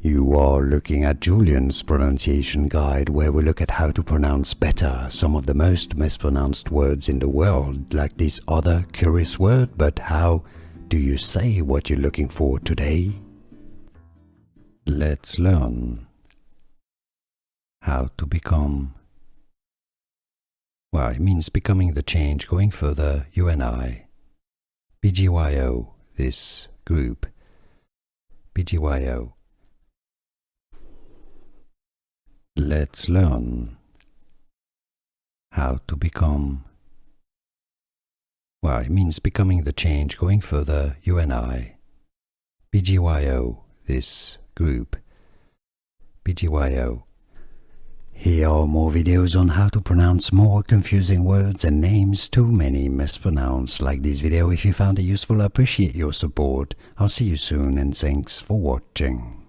You are looking at Julian's pronunciation guide, where we look at how to pronounce better some of the most mispronounced words in the world, like this other curious word. But how do you say what you're looking for today? Let's learn how to become. Well, it means becoming the change, going further, you and I. BGYO, this group. BGYO. Let's learn how to become. Well, it means becoming the change, going further, you and I. BGYO, this group. BGYO. Here are more videos on how to pronounce more confusing words and names too many mispronounced. Like this video if you found it useful. I appreciate your support. I'll see you soon and thanks for watching.